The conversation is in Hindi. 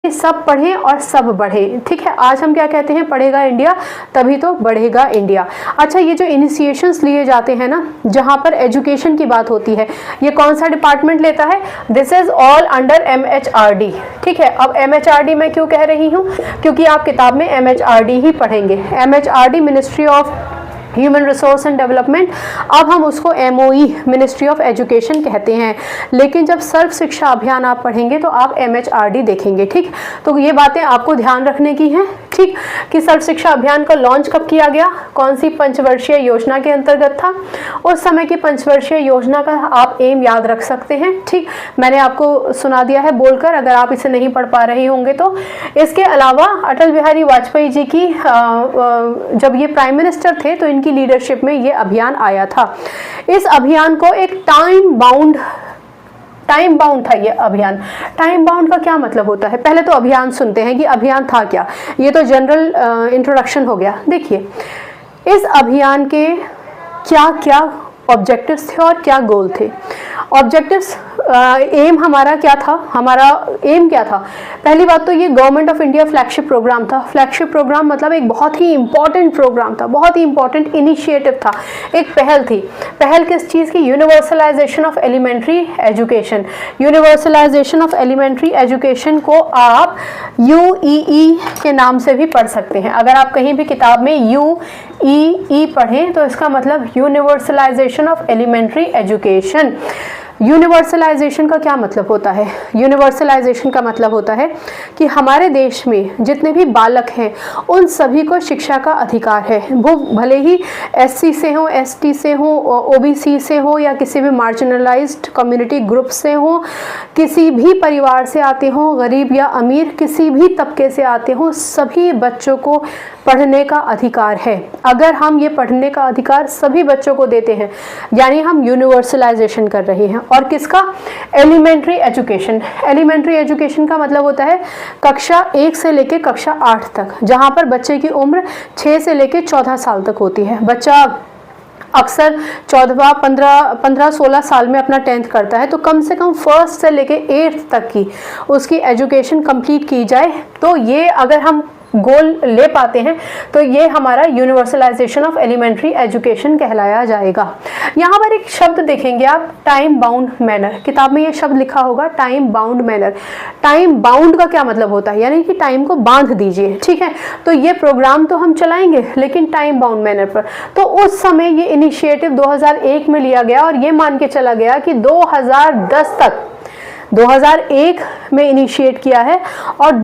सब पढ़ें और सब बढ़े। ठीक है, आज हम क्या कहते हैं, पढ़ेगा इंडिया तभी तो बढ़ेगा इंडिया। अच्छा, ये जो इनिशिएशंस लिए जाते हैं ना, जहाँ पर एजुकेशन की बात होती है, ये कौन सा डिपार्टमेंट लेता है? This is all under MHRD। ठीक है, अब MHRD मैं क्यों कह रही हूँ, क्योंकि आप किताब में MHRD ही पढ़ेंगे। MHRD ministry of human resource and development, अब हम उसको MOE मिनिस्ट्री ऑफ एजुकेशन कहते हैं। लेकिन जब सर्व शिक्षा अभियान आप पढ़ेंगे तो आप MHRD देखेंगे। ठीक, तो ये बातें आपको ध्यान रखने की हैं। ठीक, कि सर्व शिक्षा अभियान का लॉन्च कब किया गया, कौन सी पंचवर्षीय योजना के अंतर्गत था, उस समय की पंचवर्षीय योजना का आप एम याद रख सकते हैं। ठीक, मैंने आपको सुना दिया है बोलकर, अगर आप इसे नहीं पढ़ पा रहे होंगे तो। इसके अलावा अटल बिहारी वाजपेयी जी की जब ये प्राइम मिनिस्टर थे तो की लीडरशिप में ये अभियान आया था। इस अभियान को एक टाइम बाउंड था ये अभियान। टाइम बाउंड का क्या मतलब होता है, पहले तो अभियान सुनते हैं कि अभियान था क्या। ये तो जनरल इंट्रोडक्शन हो गया। देखिए, इस अभियान के क्या क्या ऑब्जेक्टिव्स थे और क्या गोल थे। ऑब्जेक्टिव्स, एम हमारा क्या था, हमारा एम क्या था? पहली बात तो ये government of India flagship programme था। फ्लैगशिप प्रोग्राम मतलब एक बहुत ही इंपॉर्टेंट प्रोग्राम था, बहुत ही इंपॉर्टेंट इनिशिएटिव था, एक पहल थी। पहल किस चीज़ की? Universalisation of elementary education. Universalisation of elementary education को आप UEE के नाम से भी पढ़ सकते हैं। अगर आप कहीं भी किताब में UEE पढ़ें तो इसका मतलब universalisation of elementary education. Universalisation का क्या मतलब होता है? यूनिवर्सलाइजेशन का मतलब होता है कि हमारे देश में जितने भी बालक हैं उन सभी को शिक्षा का अधिकार है। वो भले ही SC से हो, ST से हो, OBC से हो, या किसी भी मार्जिनलाइज्ड कम्युनिटी ग्रुप से हो, किसी भी परिवार से आते हो, गरीब या अमीर, किसी भी तबके से आते हो, सभी बच्चों को पढ़ने का अधिकार है। अगर हम ये पढ़ने का अधिकार सभी बच्चों को देते हैं, यानी हम यूनिवर्सलाइजेशन कर रहे हैं। और किसका? Elementary education. एलिमेंट्री एजुकेशन का मतलब होता है कक्षा 1 से लेकर कक्षा 8 तक, जहाँ पर बच्चे की उम्र 6 से लेकर 14 साल तक होती है। बच्चा अक्सर 15-16 साल में अपना 10th करता है, तो कम से कम 1st से लेके 8th तक की उसकी एजुकेशन कंप्लीट की जाए। तो ये अगर हम गोल ले पाते हैं तो ये हमारा यूनिवर्सलाइजेशन ऑफ एलिमेंट्री एजुकेशन कहलाया जाएगा। यहाँ पर एक शब्द देखेंगे आप, टाइम बाउंड मैनर। किताब में ये शब्द लिखा होगा, time bound manner. Time bound का क्या मतलब होता है? यानी कि टाइम को बांध दीजिए। ठीक है, तो ये प्रोग्राम तो हम चलाएंगे लेकिन टाइम बाउंड मैनर पर। तो उस समय ये इनिशिएटिव 2001 में लिया गया और ये मान के चला गया कि 2010 तक, 2001 में इनिशिएट किया है और